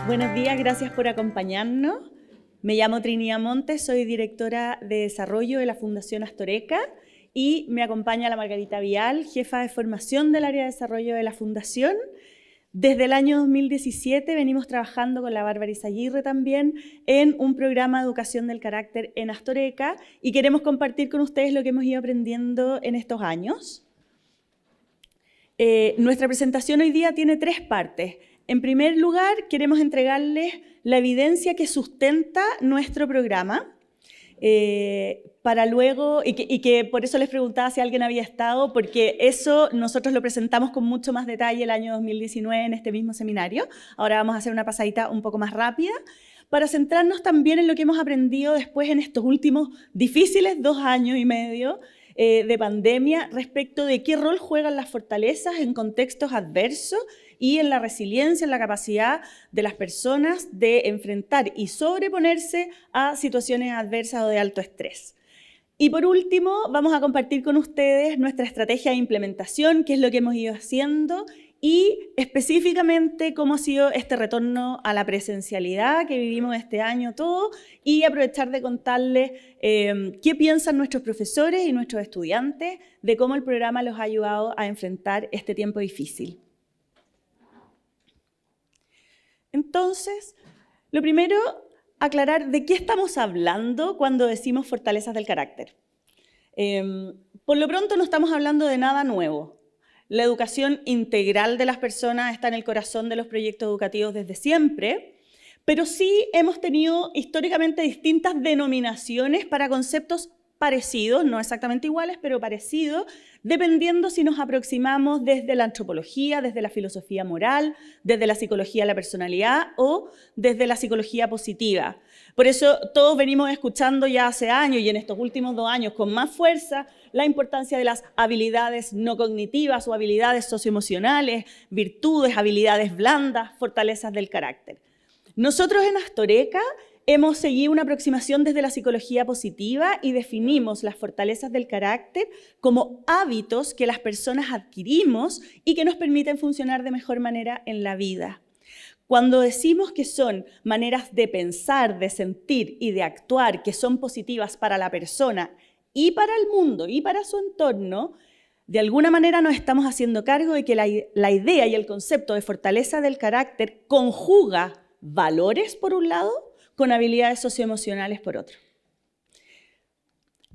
Buenos días, gracias por acompañarnos. Me llamo Trinidad Montes, soy directora de Desarrollo de la Fundación Astoreca y me acompaña la Margarita Vial, jefa de formación del área de desarrollo de la Fundación. Desde el año 2017 venimos trabajando con la Bárbara Izaguirre también en un programa de educación del carácter en Astoreca y queremos compartir con ustedes lo que hemos ido aprendiendo en estos años. Nuestra presentación hoy día tiene tres partes. En primer lugar, queremos entregarles la evidencia que sustenta nuestro programa, para luego, y que por eso les preguntaba si alguien había estado, porque eso nosotros lo presentamos con mucho más detalle el año 2019 en este mismo seminario. Ahora vamos a hacer una pasadita un poco más rápida, para centrarnos también en lo que hemos aprendido después en estos últimos difíciles 2 años y medio de pandemia respecto de qué rol juegan las fortalezas en contextos adversos y en la resiliencia, en la capacidad de las personas de enfrentar y sobreponerse a situaciones adversas o de alto estrés. Y por último, vamos a compartir con ustedes nuestra estrategia de implementación, qué es lo que hemos ido haciendo y específicamente cómo ha sido este retorno a la presencialidad que vivimos este año todo y aprovechar de contarles qué piensan nuestros profesores y nuestros estudiantes de cómo el programa los ha ayudado a enfrentar este tiempo difícil. Entonces, lo primero, aclarar de qué estamos hablando cuando decimos fortalezas del carácter. Por lo pronto no estamos hablando de nada nuevo. La educación integral de las personas está en el corazón de los proyectos educativos desde siempre, pero sí hemos tenido históricamente distintas denominaciones para conceptos parecidos, no exactamente iguales, pero parecidos, dependiendo si nos aproximamos desde la antropología, desde la filosofía moral, desde la psicología de la personalidad o desde la psicología positiva. Por eso todos venimos escuchando ya hace años y en estos últimos 2 años con más fuerza la importancia de las habilidades no cognitivas o habilidades socioemocionales, virtudes, habilidades blandas, fortalezas del carácter. Nosotros en Astoreca hemos seguido una aproximación desde la psicología positiva y definimos las fortalezas del carácter como hábitos que las personas adquirimos y que nos permiten funcionar de mejor manera en la vida. Cuando decimos que son maneras de pensar, de sentir y de actuar que son positivas para la persona y para el mundo y para su entorno, de alguna manera nos estamos haciendo cargo de que la idea y el concepto de fortaleza del carácter conjuga valores por un lado con habilidades socioemocionales por otro.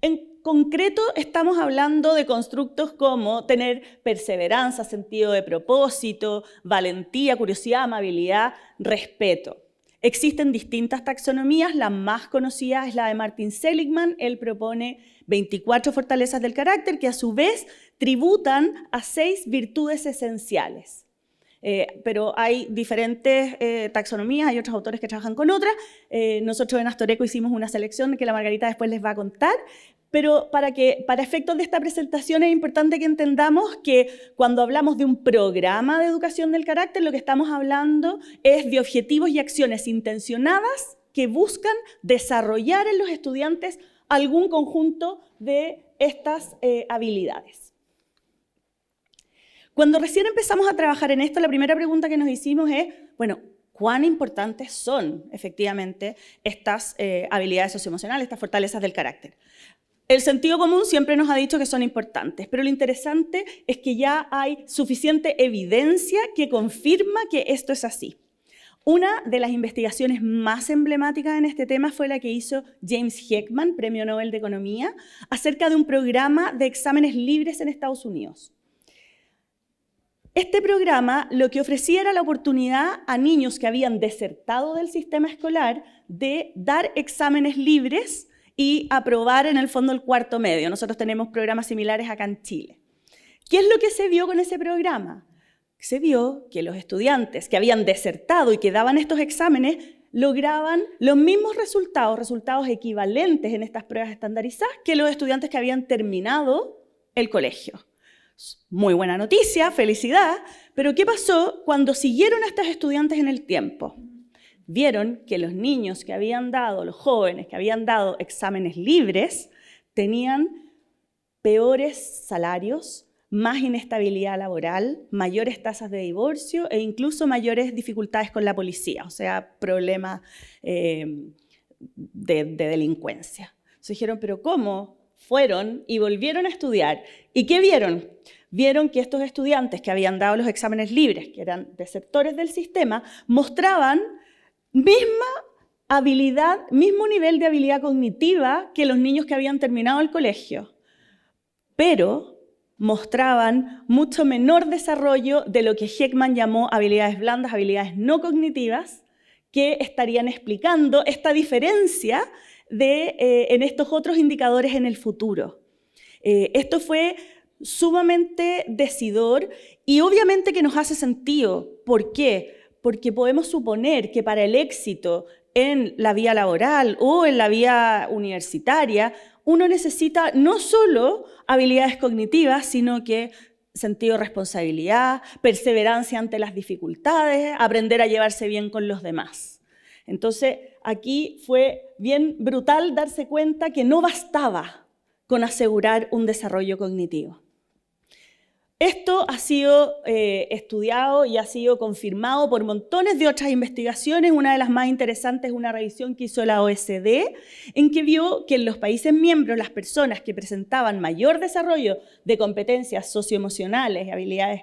En concreto, estamos hablando de constructos como tener perseverancia, sentido de propósito, valentía, curiosidad, amabilidad, respeto. Existen distintas taxonomías, la más conocida es la de Martin Seligman. Él propone 24 fortalezas del carácter que a su vez tributan a 6 virtudes esenciales. Pero hay diferentes taxonomías, hay otros autores que trabajan con otras. Nosotros en Astoreco hicimos una selección que la Margarita después les va a contar, pero para efectos de esta presentación es importante que entendamos que cuando hablamos de un programa de educación del carácter, lo que estamos hablando es de objetivos y acciones intencionadas que buscan desarrollar en los estudiantes algún conjunto de estas habilidades. Cuando recién empezamos a trabajar en esto, la primera pregunta que nos hicimos es, bueno, ¿cuán importantes son efectivamente estas habilidades socioemocionales, estas fortalezas del carácter? El sentido común siempre nos ha dicho que son importantes, pero lo interesante es que ya hay suficiente evidencia que confirma que esto es así. Una de las investigaciones más emblemáticas en este tema fue la que hizo James Heckman, Premio Nobel de Economía, acerca de un programa de exámenes libres en Estados Unidos. Este programa lo que ofrecía era la oportunidad a niños que habían desertado del sistema escolar de dar exámenes libres y aprobar en el fondo el cuarto medio. Nosotros tenemos programas similares acá en Chile. ¿Qué es lo que se vio con ese programa? Se vio que los estudiantes que habían desertado y que daban estos exámenes lograban los mismos resultados equivalentes en estas pruebas estandarizadas que los estudiantes que habían terminado el colegio. Muy buena noticia, felicidad, pero ¿qué pasó cuando siguieron a estos estudiantes en el tiempo? Vieron que los niños que habían dado, los jóvenes que habían dado exámenes libres, tenían peores salarios, más inestabilidad laboral, mayores tasas de divorcio e incluso mayores dificultades con la policía, o sea, problemas de delincuencia. Entonces dijeron, ¿pero cómo? Fueron y volvieron a estudiar. ¿Y qué vieron? Vieron que estos estudiantes que habían dado los exámenes libres, que eran desertores del sistema, mostraban misma habilidad, mismo nivel de habilidad cognitiva que los niños que habían terminado el colegio, pero mostraban mucho menor desarrollo de lo que Heckman llamó habilidades blandas, habilidades no cognitivas, que estarían explicando esta diferencia en estos otros indicadores en el futuro. Esto fue sumamente decidor y obviamente que nos hace sentido. ¿Por qué? Porque podemos suponer que para el éxito en la vía laboral o en la vía universitaria, uno necesita no solo habilidades cognitivas, sino que sentido de responsabilidad, perseverancia ante las dificultades, aprender a llevarse bien con los demás. Entonces, aquí fue bien brutal darse cuenta que no bastaba con asegurar un desarrollo cognitivo. Esto ha sido estudiado y ha sido confirmado por montones de otras investigaciones. Una de las más interesantes es una revisión que hizo la OECD, en que vio que en los países miembros las personas que presentaban mayor desarrollo de competencias socioemocionales y habilidades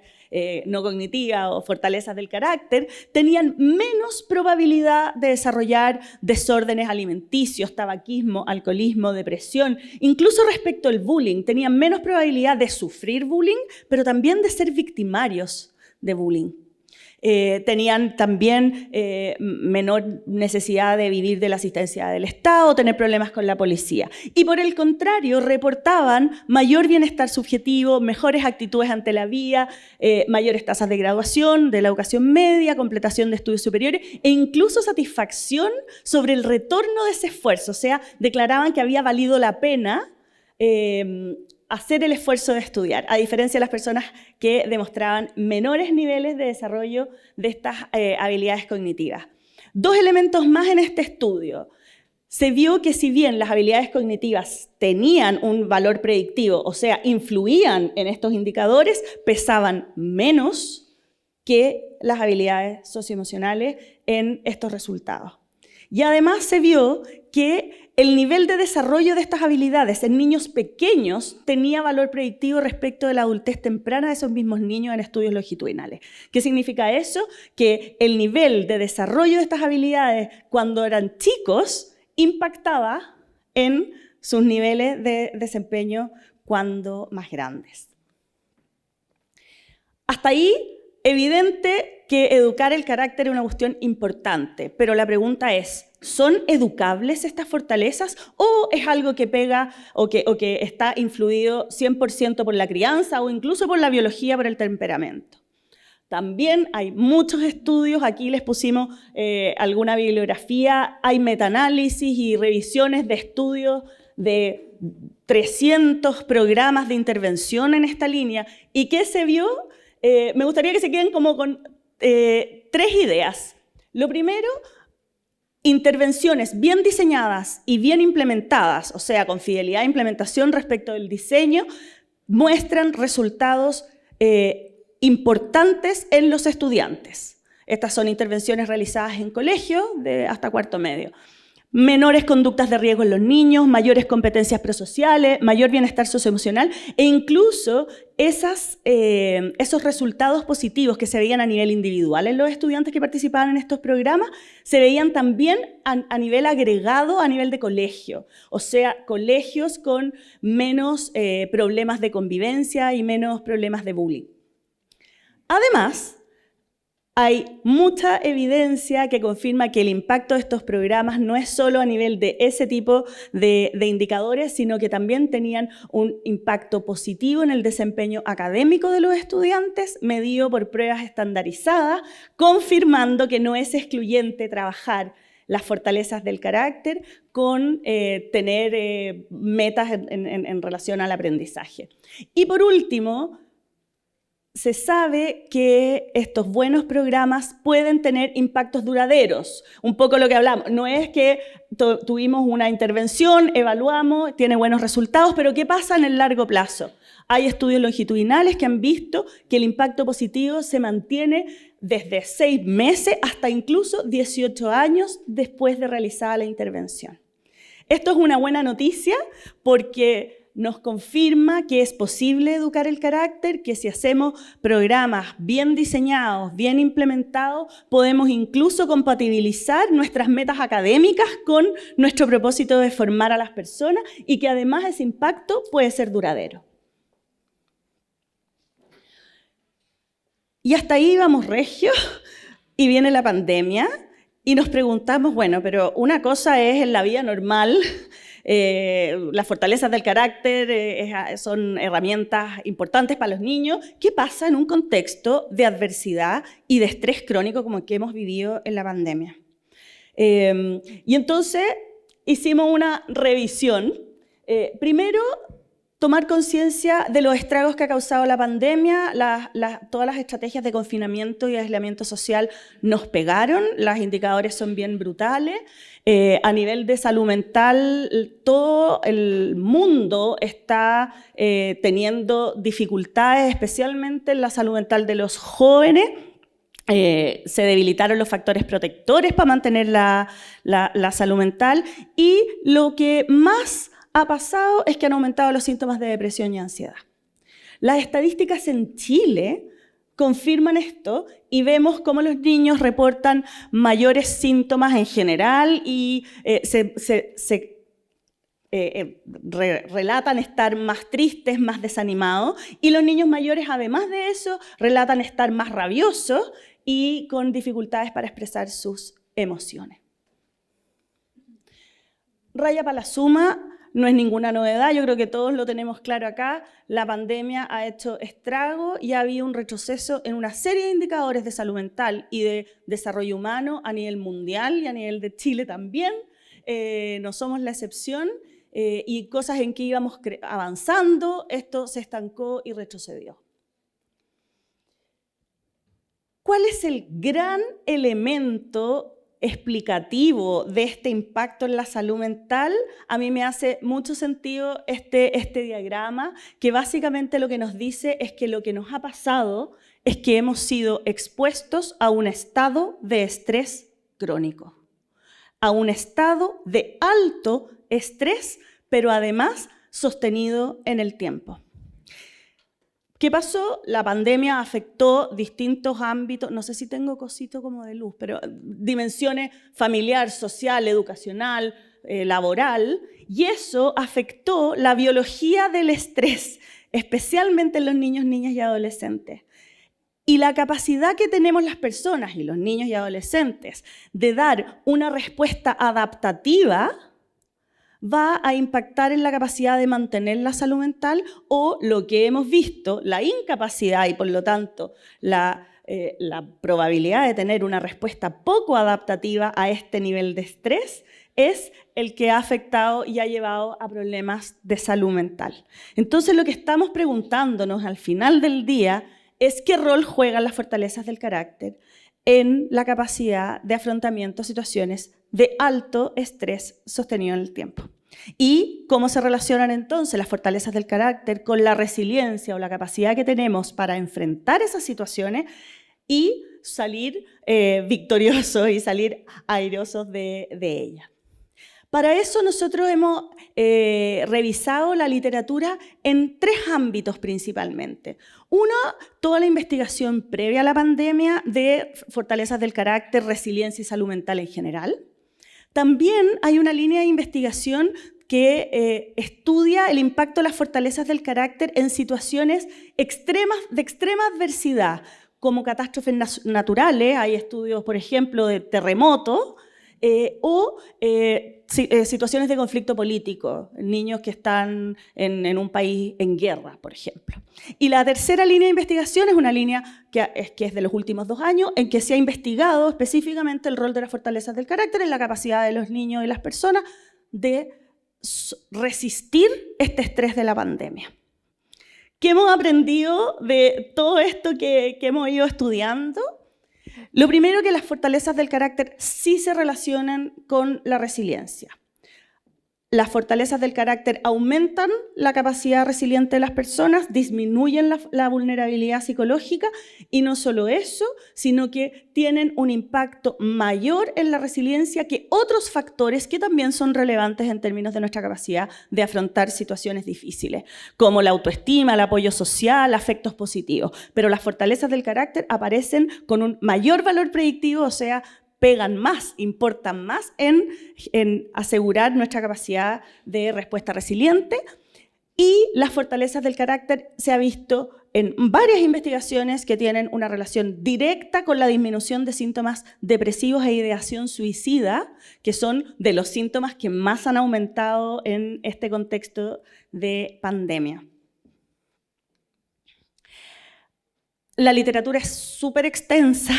no cognitivas o fortalezas del carácter, tenían menos probabilidad de desarrollar desórdenes alimenticios, tabaquismo, alcoholismo, depresión. Incluso respecto al bullying, tenían menos probabilidad de sufrir bullying, pero también de ser victimarios de bullying. Tenían también menor necesidad de vivir de la asistencia del Estado, tener problemas con la policía. Y por el contrario, reportaban mayor bienestar subjetivo, mejores actitudes ante la vida, mayores tasas de graduación, de la educación media, completación de estudios superiores e incluso satisfacción sobre el retorno de ese esfuerzo. O sea, declaraban que había valido la pena hacer el esfuerzo de estudiar, a diferencia de las personas que demostraban menores niveles de desarrollo de estas habilidades cognitivas. Dos elementos más en este estudio. Se vio que si bien las habilidades cognitivas tenían un valor predictivo, o sea, influían en estos indicadores, pesaban menos que las habilidades socioemocionales en estos resultados. Y además se vio que el nivel de desarrollo de estas habilidades en niños pequeños tenía valor predictivo respecto de la adultez temprana de esos mismos niños en estudios longitudinales. ¿Qué significa eso? Que el nivel de desarrollo de estas habilidades cuando eran chicos impactaba en sus niveles de desempeño cuando más grandes. Hasta ahí, evidente que educar el carácter es una cuestión importante, pero la pregunta es, ¿son educables estas fortalezas o es algo que pega o que está influido 100% por la crianza o incluso por la biología, por el temperamento? También hay muchos estudios, aquí les pusimos alguna bibliografía, hay metaanálisis y revisiones de estudios de 300 programas de intervención en esta línea. ¿Y qué se vio? Me gustaría que se queden como con 3 ideas. Lo primero, intervenciones bien diseñadas y bien implementadas, o sea, con fidelidad e implementación respecto del diseño, muestran resultados importantes en los estudiantes. Estas son intervenciones realizadas en colegio de hasta cuarto medio. Menores conductas de riesgo en los niños, mayores competencias prosociales, mayor bienestar socioemocional e incluso esos resultados positivos que se veían a nivel individual en los estudiantes que participaban en estos programas, se veían también a nivel agregado, a nivel de colegio. O sea, colegios con menos problemas de convivencia y menos problemas de bullying. Además, hay mucha evidencia que confirma que el impacto de estos programas no es solo a nivel de ese tipo de indicadores, sino que también tenían un impacto positivo en el desempeño académico de los estudiantes, medido por pruebas estandarizadas, confirmando que no es excluyente trabajar las fortalezas del carácter con tener metas en relación al aprendizaje. Y por último, se sabe que estos buenos programas pueden tener impactos duraderos. Un poco lo que hablamos, no es que tuvimos una intervención, evaluamos, tiene buenos resultados, pero ¿qué pasa en el largo plazo? Hay estudios longitudinales que han visto que el impacto positivo se mantiene desde 6 meses hasta incluso 18 años después de realizada la intervención. Esto es una buena noticia porque nos confirma que es posible educar el carácter, que si hacemos programas bien diseñados, bien implementados, podemos incluso compatibilizar nuestras metas académicas con nuestro propósito de formar a las personas y que además ese impacto puede ser duradero. Y hasta ahí vamos regio, y viene la pandemia, y nos preguntamos, bueno, pero una cosa es en la vida normal, las fortalezas del carácter son herramientas importantes para los niños. ¿Qué pasa en un contexto de adversidad y de estrés crónico como el que hemos vivido en la pandemia? Y entonces hicimos una revisión. Primero, tomar conciencia de los estragos que ha causado la pandemia. Todas las estrategias de confinamiento y aislamiento social nos pegaron, los indicadores son bien brutales. A nivel de salud mental, todo el mundo está teniendo dificultades, especialmente en la salud mental de los jóvenes. Se debilitaron los factores protectores para mantener la salud mental, y lo que más ha pasado es que han aumentado los síntomas de depresión y ansiedad. Las estadísticas en Chile confirman esto y vemos cómo los niños reportan mayores síntomas en general y relatan estar más tristes, más desanimados, y los niños mayores, además de eso, relatan estar más rabiosos y con dificultades para expresar sus emociones. Raya para la suma. No es ninguna novedad, yo creo que todos lo tenemos claro acá. La pandemia ha hecho estrago y ha habido un retroceso en una serie de indicadores de salud mental y de desarrollo humano a nivel mundial y a nivel de Chile también. No somos la excepción, y cosas en que íbamos avanzando, esto se estancó y retrocedió. ¿Cuál es el gran elemento explicativo de este impacto en la salud mental? A mí me hace mucho sentido este diagrama, que básicamente lo que nos dice es que lo que nos ha pasado es que hemos sido expuestos a un estado de estrés crónico, a un estado de alto estrés, pero además sostenido en el tiempo. ¿Qué pasó? La pandemia afectó distintos ámbitos, no sé si tengo cosito como de luz, pero dimensiones familiar, social, educacional, laboral, y eso afectó la biología del estrés, especialmente en los niños, niñas y adolescentes. Y la capacidad que tenemos las personas y los niños y adolescentes de dar una respuesta adaptativa va a impactar en la capacidad de mantener la salud mental, o lo que hemos visto, la incapacidad y por lo tanto la probabilidad de tener una respuesta poco adaptativa a este nivel de estrés es el que ha afectado y ha llevado a problemas de salud mental. Entonces lo que estamos preguntándonos al final del día es qué rol juegan las fortalezas del carácter en la capacidad de afrontamiento a situaciones de alto estrés sostenido en el tiempo. Y cómo se relacionan entonces las fortalezas del carácter con la resiliencia o la capacidad que tenemos para enfrentar esas situaciones y salir victoriosos y salir airosos de ellas. Para eso nosotros hemos revisado la literatura en 3 ámbitos principalmente. Uno, toda la investigación previa a la pandemia de fortalezas del carácter, resiliencia y salud mental en general. También hay una línea de investigación que estudia el impacto de las fortalezas del carácter en situaciones de extrema adversidad, como catástrofes naturales. Hay estudios, por ejemplo, de terremotos, o situaciones de conflicto político, niños que están en un país en guerra, por ejemplo. Y la tercera línea de investigación es una línea que es de los últimos 2 años, en que se ha investigado específicamente el rol de las fortalezas del carácter en la capacidad de los niños y las personas de resistir este estrés de la pandemia. ¿Qué hemos aprendido de todo esto que hemos ido estudiando? Lo primero, que las fortalezas del carácter sí se relacionan con la resiliencia. Las fortalezas del carácter aumentan la capacidad resiliente de las personas, disminuyen la vulnerabilidad psicológica, y no solo eso, sino que tienen un impacto mayor en la resiliencia que otros factores que también son relevantes en términos de nuestra capacidad de afrontar situaciones difíciles, como la autoestima, el apoyo social, afectos positivos. Pero las fortalezas del carácter aparecen con un mayor valor predictivo, o sea, pegan más, importan más en asegurar nuestra capacidad de respuesta resiliente. Y las fortalezas del carácter se ha visto en varias investigaciones que tienen una relación directa con la disminución de síntomas depresivos e ideación suicida, que son de los síntomas que más han aumentado en este contexto de pandemia. La literatura es súper extensa,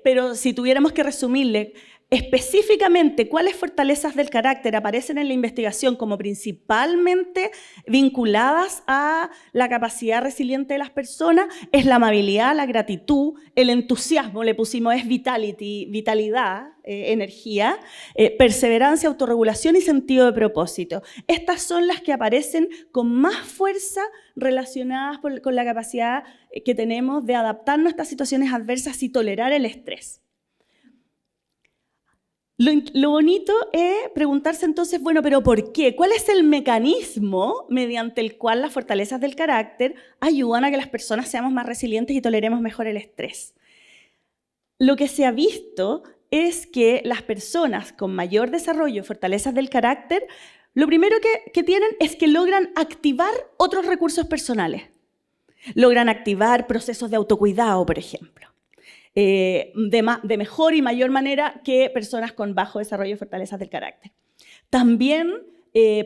pero si tuviéramos que resumirle específicamente cuáles fortalezas del carácter aparecen en la investigación como principalmente vinculadas a la capacidad resiliente de las personas, es la amabilidad, la gratitud, el entusiasmo, le pusimos es vitality, vitalidad, energía, perseverancia, autorregulación y sentido de propósito. Estas son las que aparecen con más fuerza relacionadas con la capacidad que tenemos de adaptarnos a estas situaciones adversas y tolerar el estrés. Lo bonito es preguntarse entonces, bueno, ¿pero por qué? ¿Cuál es el mecanismo mediante el cual las fortalezas del carácter ayudan a que las personas seamos más resilientes y toleremos mejor el estrés? Lo que se ha visto es que las personas con mayor desarrollo, fortalezas del carácter, lo primero que tienen es que logran activar otros recursos personales. Logran activar procesos de autocuidado, por ejemplo. De mejor y mayor manera que personas con bajo desarrollo de fortalezas del carácter. También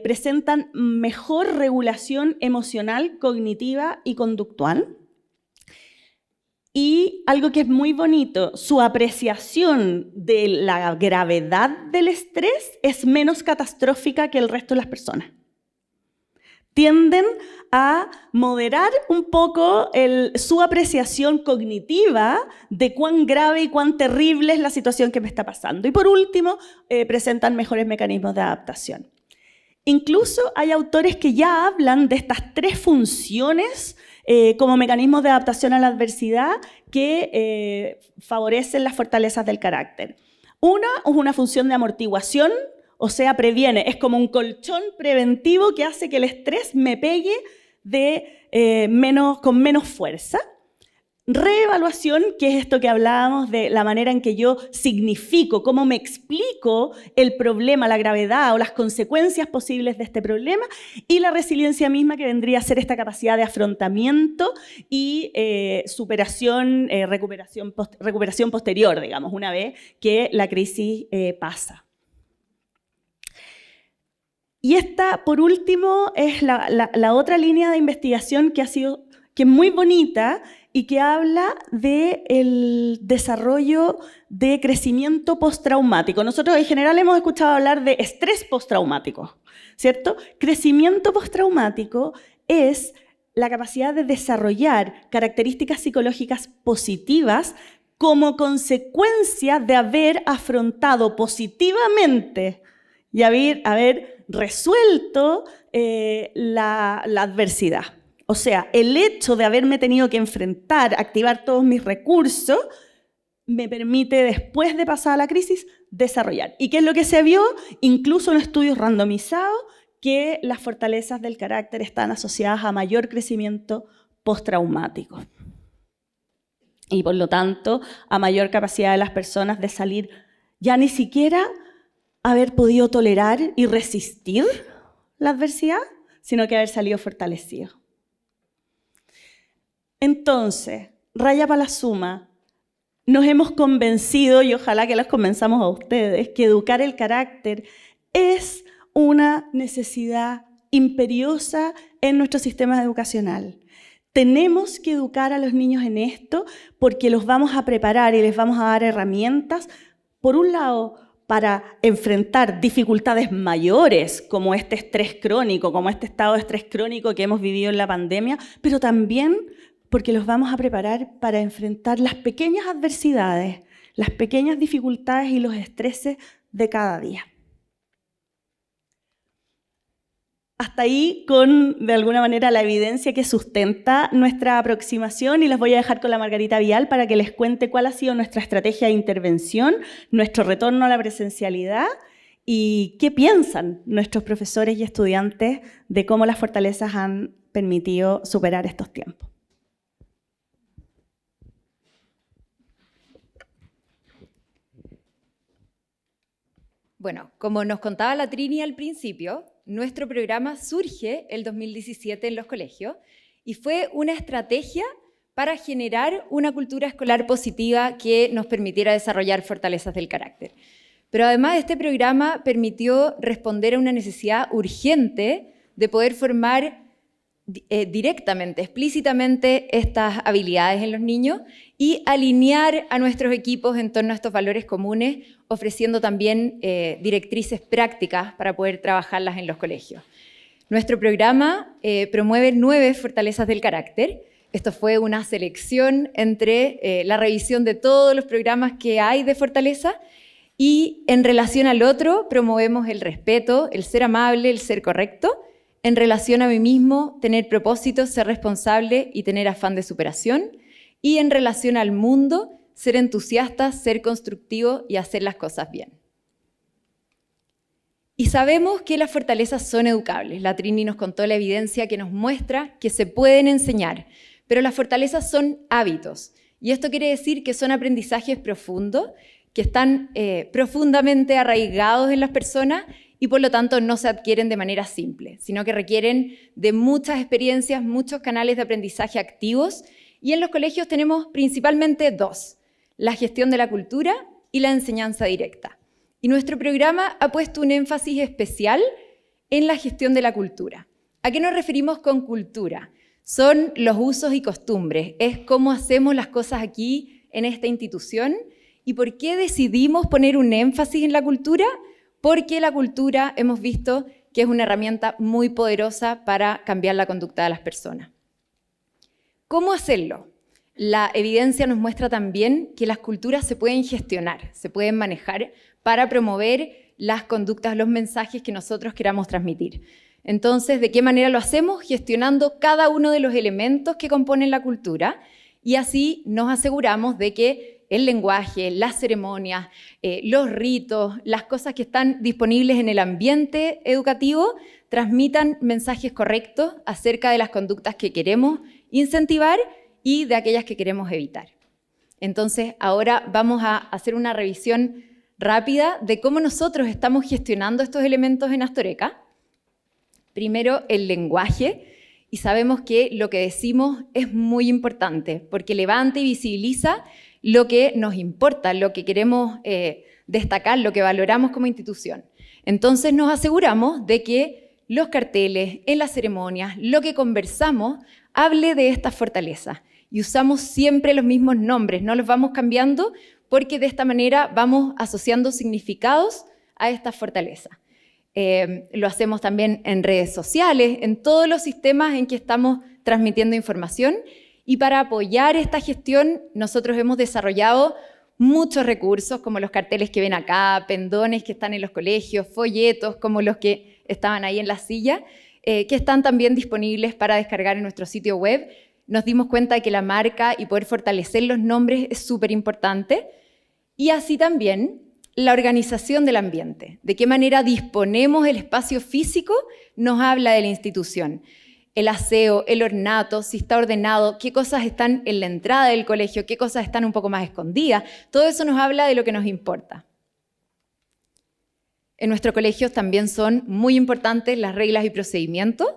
presentan mejor regulación emocional, cognitiva y conductual. Y algo que es muy bonito, su apreciación de la gravedad del estrés es menos catastrófica que el resto de las personas. Tienden a moderar un poco su apreciación cognitiva de cuán grave y cuán terrible es la situación que me está pasando. Y por último, presentan mejores mecanismos de adaptación. Incluso hay autores que ya hablan de estas tres funciones como mecanismos de adaptación a la adversidad que favorecen las fortalezas del carácter. Una es una función de amortiguación, o sea, previene, es como un colchón preventivo que hace que el estrés me pegue con menos fuerza. Reevaluación, que es esto que hablábamos de la manera en que yo significo, cómo me explico el problema, la gravedad o las consecuencias posibles de este problema. Y la resiliencia misma, que vendría a ser esta capacidad de afrontamiento y superación, recuperación posterior, digamos, una vez que la crisis pasa. Y esta, por último, es la otra línea de investigación que es muy bonita y que habla del desarrollo de crecimiento postraumático. Nosotros en general hemos escuchado hablar de estrés postraumático, ¿cierto? Crecimiento postraumático es la capacidad de desarrollar características psicológicas positivas como consecuencia de haber afrontado positivamente y haber resuelto la adversidad. O sea, el hecho de haberme tenido que enfrentar, activar todos mis recursos, me permite, después de pasar la crisis, desarrollar. ¿Y qué es lo que se vio? Incluso en estudios randomizados, que las fortalezas del carácter están asociadas a mayor crecimiento postraumático. Y por lo tanto, a mayor capacidad de las personas de salir, ya ni siquiera haber podido tolerar y resistir la adversidad, sino que haber salido fortalecido. Entonces, raya para la suma, nos hemos convencido, y ojalá que los convenzamos a ustedes, que educar el carácter es una necesidad imperiosa en nuestro sistema educacional. Tenemos que educar a los niños en esto porque los vamos a preparar y les vamos a dar herramientas, por un lado, para enfrentar dificultades mayores como este estrés crónico, como este estado de estrés crónico que hemos vivido en la pandemia, pero también porque los vamos a preparar para enfrentar las pequeñas adversidades, las pequeñas dificultades y los estreses de cada día. Hasta ahí con, de alguna manera, la evidencia que sustenta nuestra aproximación y les voy a dejar con la Margarita Vial para que les cuente cuál ha sido nuestra estrategia de intervención, nuestro retorno a la presencialidad y qué piensan nuestros profesores y estudiantes de cómo las fortalezas han permitido superar estos tiempos. Bueno, como nos contaba la Trini al principio, nuestro programa surge el 2017 en los colegios y fue una estrategia para generar una cultura escolar positiva que nos permitiera desarrollar fortalezas del carácter. Pero además este programa permitió responder a una necesidad urgente de poder formar directamente, explícitamente estas habilidades en los niños y alinear a nuestros equipos en torno a estos valores comunes, ofreciendo también directrices prácticas para poder trabajarlas en los colegios. Nuestro programa promueve 9 fortalezas del carácter. Esto fue una selección entre la revisión de todos los programas que hay de fortaleza y en relación al otro promovemos el respeto, el ser amable, el ser correcto. En relación a mí mismo, tener propósitos, ser responsable y tener afán de superación. Y en relación al mundo, ser entusiasta, ser constructivo y hacer las cosas bien. Y sabemos que las fortalezas son educables. La Trini nos contó la evidencia que nos muestra que se pueden enseñar, pero las fortalezas son hábitos. Y esto quiere decir que son aprendizajes profundos, que están profundamente arraigados en las personas y por lo tanto no se adquieren de manera simple, sino que requieren de muchas experiencias, muchos canales de aprendizaje activos. Y en los colegios tenemos principalmente 2, la gestión de la cultura y la enseñanza directa. Y nuestro programa ha puesto un énfasis especial en la gestión de la cultura. ¿A qué nos referimos con cultura? Son los usos y costumbres, es cómo hacemos las cosas aquí en esta institución. ¿Y por qué decidimos poner un énfasis en la cultura? Porque la cultura hemos visto que es una herramienta muy poderosa para cambiar la conducta de las personas. ¿Cómo hacerlo? La evidencia nos muestra también que las culturas se pueden gestionar, se pueden manejar para promover las conductas, los mensajes que nosotros queramos transmitir. Entonces, ¿de qué manera lo hacemos? Gestionando cada uno de los elementos que componen la cultura y así nos aseguramos de que el lenguaje, las ceremonias, los ritos, las cosas que están disponibles en el ambiente educativo transmitan mensajes correctos acerca de las conductas que queremos incentivar y de aquellas que queremos evitar. Entonces, ahora vamos a hacer una revisión rápida de cómo nosotros estamos gestionando estos elementos en Astoreca. Primero, el lenguaje. Y sabemos que lo que decimos es muy importante porque levanta y visibiliza lo que nos importa, lo que queremos destacar, lo que valoramos como institución. Entonces nos aseguramos de que los carteles, en las ceremonias, lo que conversamos, hable de estas fortalezas. Y usamos siempre los mismos nombres, no los vamos cambiando porque de esta manera vamos asociando significados a estas fortalezas. Lo hacemos también en redes sociales, en todos los sistemas en que estamos transmitiendo información. Y para apoyar esta gestión, nosotros hemos desarrollado muchos recursos, como los carteles que ven acá, pendones que están en los colegios, folletos como los que estaban ahí en la silla, que están también disponibles para descargar en nuestro sitio web. Nos dimos cuenta de que la marca y poder fortalecer los nombres es súper importante. Y así también la organización del ambiente. De qué manera disponemos el espacio físico nos habla de la institución. El aseo, el ornato, si está ordenado, qué cosas están en la entrada del colegio, qué cosas están un poco más escondidas. Todo eso nos habla de lo que nos importa. En nuestros colegios también son muy importantes las reglas y procedimientos,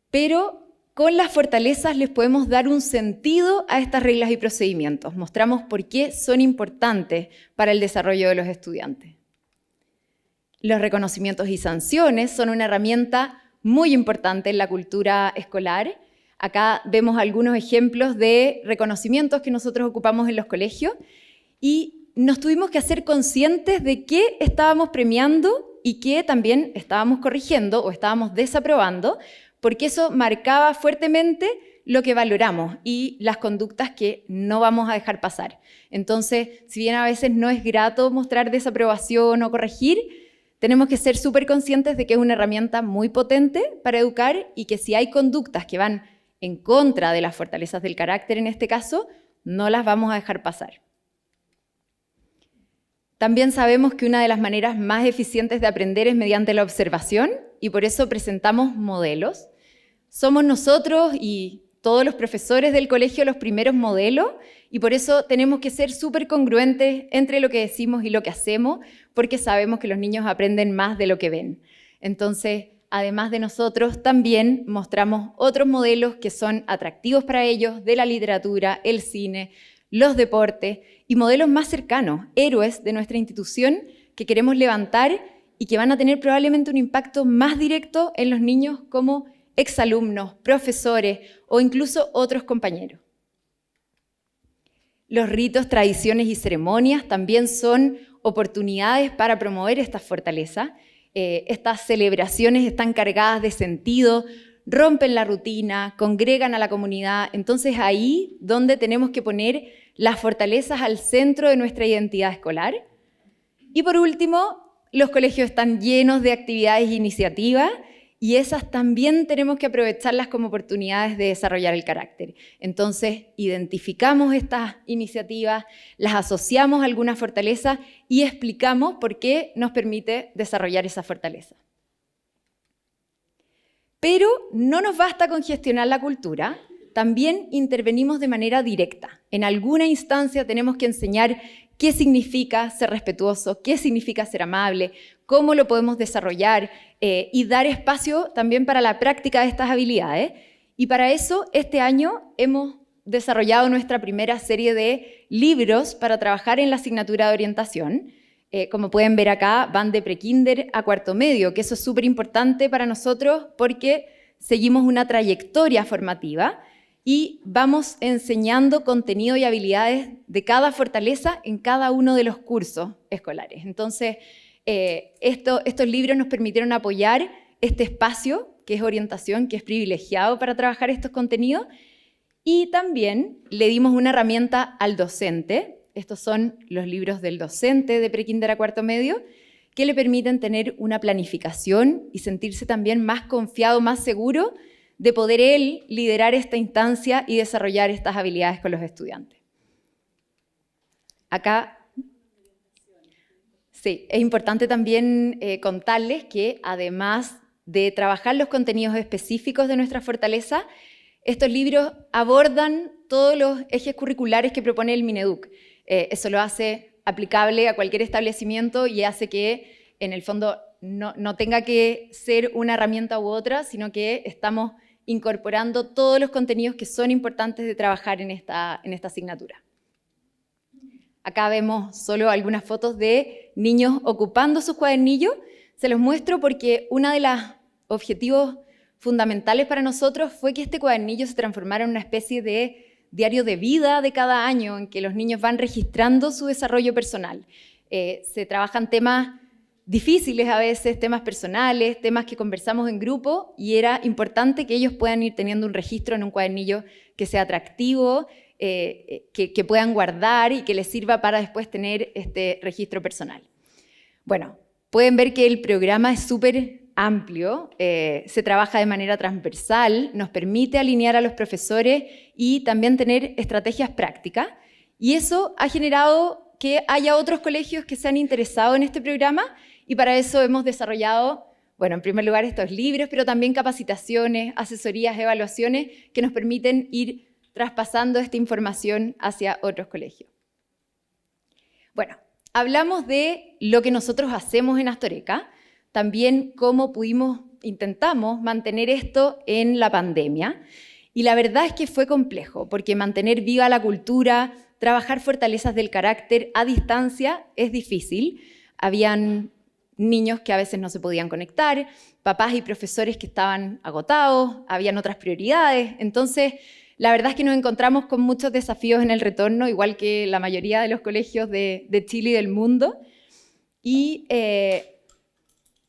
pero con las fortalezas les podemos dar un sentido a estas reglas y procedimientos. Mostramos por qué son importantes para el desarrollo de los estudiantes. Los reconocimientos y sanciones son una herramienta muy importante en la cultura escolar. Acá vemos algunos ejemplos de reconocimientos que nosotros ocupamos en los colegios y nos tuvimos que hacer conscientes de qué estábamos premiando y qué también estábamos corrigiendo o estábamos desaprobando, porque eso marcaba fuertemente lo que valoramos y las conductas que no vamos a dejar pasar. Entonces, si bien a veces no es grato mostrar desaprobación o corregir, tenemos que ser súper conscientes de que es una herramienta muy potente para educar y que si hay conductas que van en contra de las fortalezas del carácter en este caso, no las vamos a dejar pasar. También sabemos que una de las maneras más eficientes de aprender es mediante la observación y por eso presentamos modelos. Somos nosotros y todos los profesores del colegio los primeros modelos y por eso tenemos que ser súper congruentes entre lo que decimos y lo que hacemos porque sabemos que los niños aprenden más de lo que ven. Entonces, además de nosotros, también mostramos otros modelos que son atractivos para ellos de la literatura, el cine, los deportes y modelos más cercanos, héroes de nuestra institución que queremos levantar y que van a tener probablemente un impacto más directo en los niños como exalumnos, profesores o incluso otros compañeros. Los ritos, tradiciones y ceremonias también son oportunidades para promover esta fortaleza. Estas celebraciones están cargadas de sentido, rompen la rutina, congregan a la comunidad. Entonces ahí donde tenemos que poner las fortalezas al centro de nuestra identidad escolar. Y por último, los colegios están llenos de actividades e iniciativas y esas también tenemos que aprovecharlas como oportunidades de desarrollar el carácter. Entonces, identificamos estas iniciativas, las asociamos a alguna fortaleza y explicamos por qué nos permite desarrollar esa fortaleza. Pero no nos basta con gestionar la cultura, también intervenimos de manera directa. En alguna instancia tenemos que enseñar qué significa ser respetuoso, qué significa ser amable, cómo lo podemos desarrollar y dar espacio también para la práctica de estas habilidades. Y para eso, este año hemos desarrollado nuestra primera serie de libros para trabajar en la asignatura de orientación. Como pueden ver acá, van de prekinder a cuarto medio, que eso es súper importante para nosotros porque seguimos una trayectoria formativa y vamos enseñando contenido y habilidades de cada fortaleza en cada uno de los cursos escolares. Entonces, estos libros nos permitieron apoyar este espacio, que es orientación, que es privilegiado para trabajar estos contenidos, y también le dimos una herramienta al docente. Estos son los libros del docente de prekinder a cuarto medio, que le permiten tener una planificación y sentirse también más confiado, más seguro de poder él liderar esta instancia y desarrollar estas habilidades con los estudiantes. Acá, sí, es importante también contarles que además de trabajar los contenidos específicos de nuestra fortaleza, estos libros abordan todos los ejes curriculares que propone el Mineduc. Eso lo hace aplicable a cualquier establecimiento y hace que, en el fondo, no tenga que ser una herramienta u otra, sino que estamos incorporando todos los contenidos que son importantes de trabajar en esta asignatura. Acá vemos solo algunas fotos de niños ocupando sus cuadernillos. Se los muestro porque uno de los objetivos fundamentales para nosotros fue que este cuadernillo se transformara en una especie de diario de vida de cada año, en que los niños van registrando su desarrollo personal. Se trabajan temas difíciles a veces, temas personales, temas que conversamos en grupo, y era importante que ellos puedan ir teniendo un registro en un cuadernillo que sea atractivo, que puedan guardar y que les sirva para después tener este registro personal. Bueno, pueden ver que el programa es súper amplio, se trabaja de manera transversal, nos permite alinear a los profesores y también tener estrategias prácticas, y eso ha generado que haya otros colegios que se han interesado en este programa, y para eso hemos desarrollado, bueno, en primer lugar estos libros, pero también capacitaciones, asesorías, evaluaciones que nos permiten ir traspasando esta información hacia otros colegios. Bueno, hablamos de lo que nosotros hacemos en Astoreca, también cómo intentamos mantener esto en la pandemia, y la verdad es que fue complejo, porque mantener viva la cultura, trabajar fortalezas del carácter a distancia es difícil. Habían niños que a veces no se podían conectar, papás y profesores que estaban agotados, habían otras prioridades. Entonces, La verdad es que nos encontramos con muchos desafíos en el retorno, igual que la mayoría de los colegios de Chile y del mundo. Y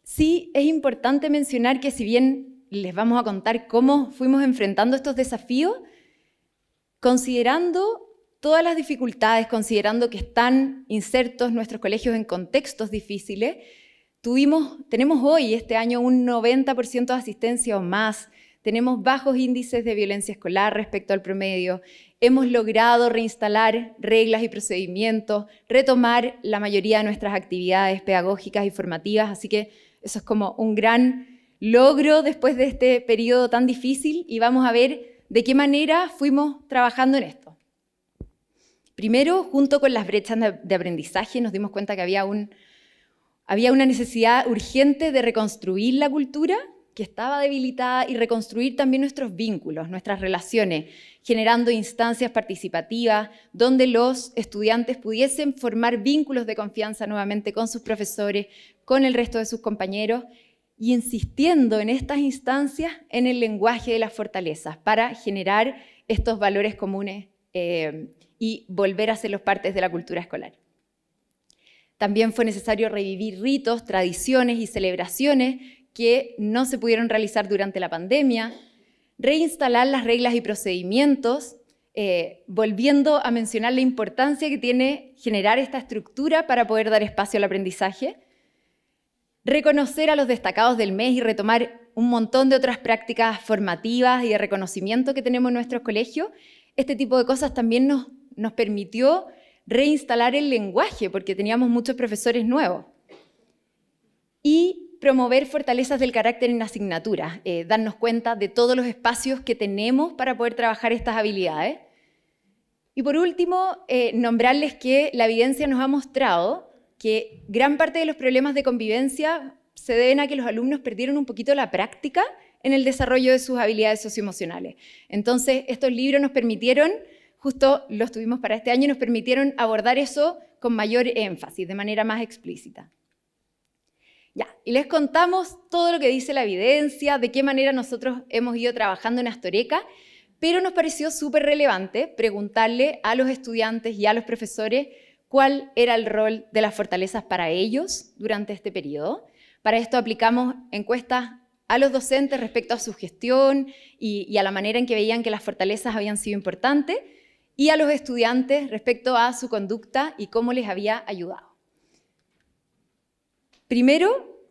sí es importante mencionar que si bien les vamos a contar cómo fuimos enfrentando estos desafíos, considerando todas las dificultades, considerando que están insertos nuestros colegios en contextos difíciles, tenemos hoy, este año, un 90% de asistencia o más, tenemos bajos índices de violencia escolar respecto al promedio, hemos logrado reinstalar reglas y procedimientos, retomar la mayoría de nuestras actividades pedagógicas y formativas, así que eso es como un gran logro después de este periodo tan difícil y vamos a ver de qué manera fuimos trabajando en esto. Primero, junto con las brechas de aprendizaje, nos dimos cuenta que había una necesidad urgente de reconstruir la cultura que estaba debilitada y reconstruir también nuestros vínculos, nuestras relaciones, generando instancias participativas donde los estudiantes pudiesen formar vínculos de confianza nuevamente con sus profesores, con el resto de sus compañeros y insistiendo en estas instancias en el lenguaje de las fortalezas para generar estos valores comunes y volver a hacerlos partes de la cultura escolar. También fue necesario revivir ritos, tradiciones y celebraciones que no se pudieron realizar durante la pandemia, reinstalar las reglas y procedimientos, volviendo a mencionar la importancia que tiene generar esta estructura para poder dar espacio al aprendizaje, reconocer a los destacados del mes y retomar un montón de otras prácticas formativas y de reconocimiento que tenemos en nuestros colegios. Este tipo de cosas también nos permitió reinstalar el lenguaje, porque teníamos muchos profesores nuevos. Y promover fortalezas del carácter en asignaturas, darnos cuenta de todos los espacios que tenemos para poder trabajar estas habilidades. Y por último, nombrarles que la evidencia nos ha mostrado que gran parte de los problemas de convivencia se deben a que los alumnos perdieron un poquito la práctica en el desarrollo de sus habilidades socioemocionales. Entonces, estos libros nos permitieron, justo los tuvimos para este año, nos permitieron abordar eso con mayor énfasis, de manera más explícita. Ya, y les contamos todo lo que dice la evidencia, de qué manera nosotros hemos ido trabajando en Astoreca, pero nos pareció súper relevante preguntarle a los estudiantes y a los profesores cuál era el rol de las fortalezas para ellos durante este periodo. Para esto aplicamos encuestas a los docentes respecto a su gestión y a la manera en que veían que las fortalezas habían sido importantes, y a los estudiantes respecto a su conducta y cómo les había ayudado. Primero,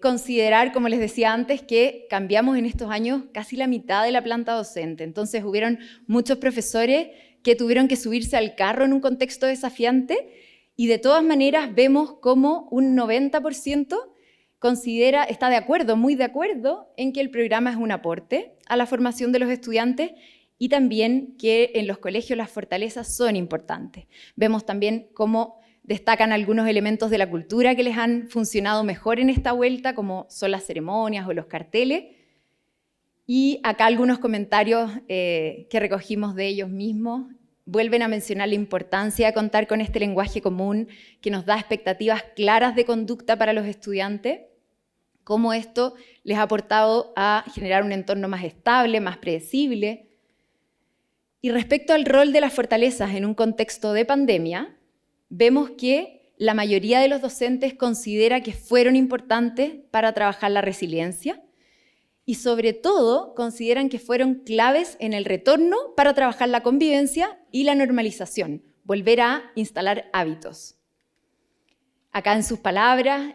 considerar, como les decía antes, que cambiamos en estos años casi la mitad de la planta docente. Entonces hubieron muchos profesores que tuvieron que subirse al carro en un contexto desafiante y de todas maneras vemos como un 90% está de acuerdo, muy de acuerdo, en que el programa es un aporte a la formación de los estudiantes y también que en los colegios las fortalezas son importantes. Vemos también cómo destacan algunos elementos de la cultura que les han funcionado mejor en esta vuelta, como son las ceremonias o los carteles. Y acá algunos comentarios que recogimos de ellos mismos vuelven a mencionar la importancia de contar con este lenguaje común que nos da expectativas claras de conducta para los estudiantes, cómo esto les ha aportado a generar un entorno más estable, más predecible. Y respecto al rol de las fortalezas en un contexto de pandemia, vemos que la mayoría de los docentes considera que fueron importantes para trabajar la resiliencia y sobre todo consideran que fueron claves en el retorno para trabajar la convivencia y la normalización, volver a instalar hábitos. Acá en sus palabras,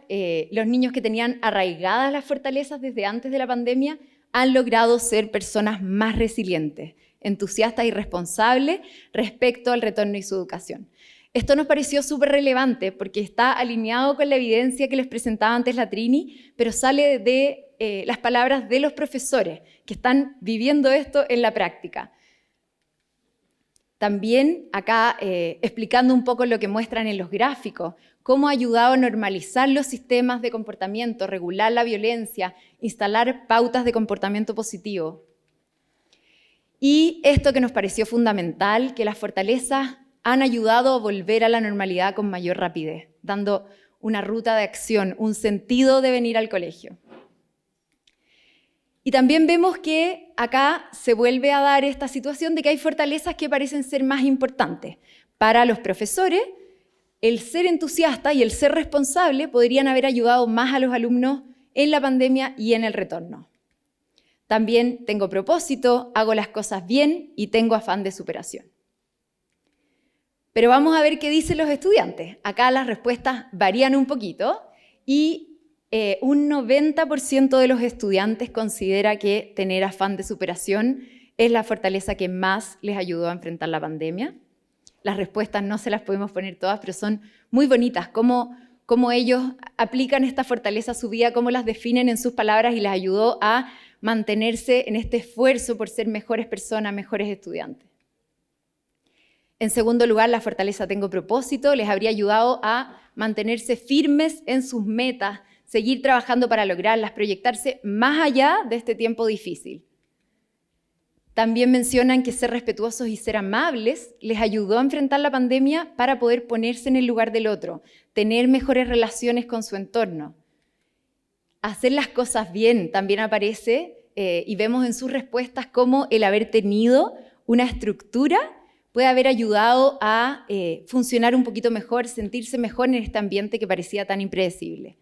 los niños que tenían arraigadas las fortalezas desde antes de la pandemia han logrado ser personas más resilientes, entusiastas y responsables respecto al retorno y su educación. Esto nos pareció súper relevante porque está alineado con la evidencia que les presentaba antes la Trini, pero sale de las palabras de los profesores que están viviendo esto en la práctica. También acá explicando un poco lo que muestran en los gráficos, cómo ha ayudado a normalizar los sistemas de comportamiento, regular la violencia, instalar pautas de comportamiento positivo. Y esto que nos pareció fundamental, que las fortalezas han ayudado a volver a la normalidad con mayor rapidez, dando una ruta de acción, un sentido de venir al colegio. Y también vemos que acá se vuelve a dar esta situación de que hay fortalezas que parecen ser más importantes. Para los profesores, el ser entusiasta y el ser responsable podrían haber ayudado más a los alumnos en la pandemia y en el retorno. También tengo propósito, hago las cosas bien y tengo afán de superación. Pero vamos a ver qué dicen los estudiantes. Acá las respuestas varían un poquito y un 90% de los estudiantes considera que tener afán de superación es la fortaleza que más les ayudó a enfrentar la pandemia. Las respuestas no se las podemos poner todas, pero son muy bonitas. Cómo ellos aplican esta fortaleza a su vida, cómo las definen en sus palabras y les ayudó a mantenerse en este esfuerzo por ser mejores personas, mejores estudiantes. En segundo lugar, la fortaleza tengo propósito les habría ayudado a mantenerse firmes en sus metas, seguir trabajando para lograrlas, proyectarse más allá de este tiempo difícil. También mencionan que ser respetuosos y ser amables les ayudó a enfrentar la pandemia para poder ponerse en el lugar del otro, tener mejores relaciones con su entorno. Hacer las cosas bien también aparece y vemos en sus respuestas cómo el haber tenido una estructura puede haber ayudado a funcionar un poquito mejor, sentirse mejor en este ambiente que parecía tan impredecible.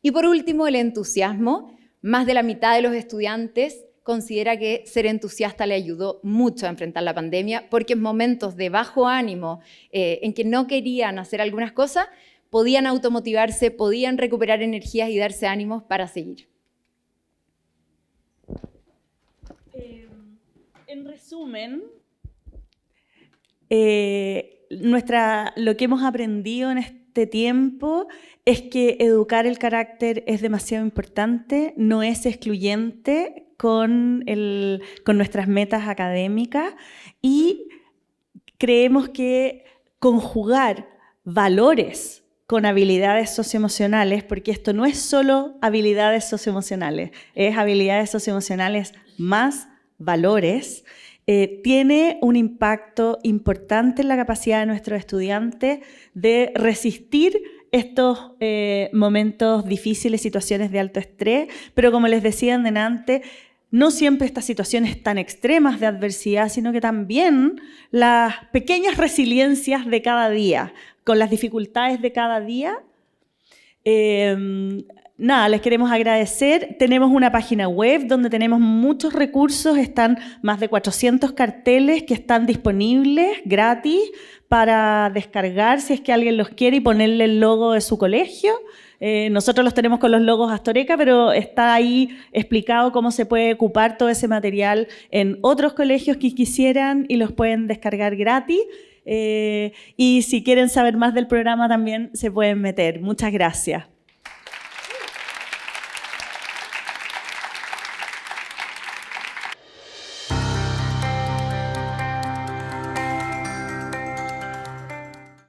Y por último, el entusiasmo. Más de la mitad de los estudiantes considera que ser entusiasta le ayudó mucho a enfrentar la pandemia, porque en momentos de bajo ánimo, en que no querían hacer algunas cosas, podían automotivarse, podían recuperar energías y darse ánimos para seguir. En resumen, lo que hemos aprendido en este tiempo es que educar el carácter es demasiado importante, no es excluyente con nuestras metas académicas y creemos que conjugar valores con habilidades socioemocionales, porque esto no es solo habilidades socioemocionales, es habilidades socioemocionales más valores, tiene un impacto importante en la capacidad de nuestros estudiantes de resistir estos momentos difíciles, situaciones de alto estrés, pero como les decía antes, no siempre estas situaciones tan extremas de adversidad, sino que también las pequeñas resiliencias de cada día, con las dificultades de cada día. Les queremos agradecer. Tenemos una página web donde tenemos muchos recursos, están más de 400 carteles que están disponibles gratis para descargar si es que alguien los quiere y ponerle el logo de su colegio. Nosotros los tenemos con los logos Astoreca, pero está ahí explicado cómo se puede ocupar todo ese material en otros colegios que quisieran y los pueden descargar gratis. Y si quieren saber más del programa también se pueden meter. Muchas gracias.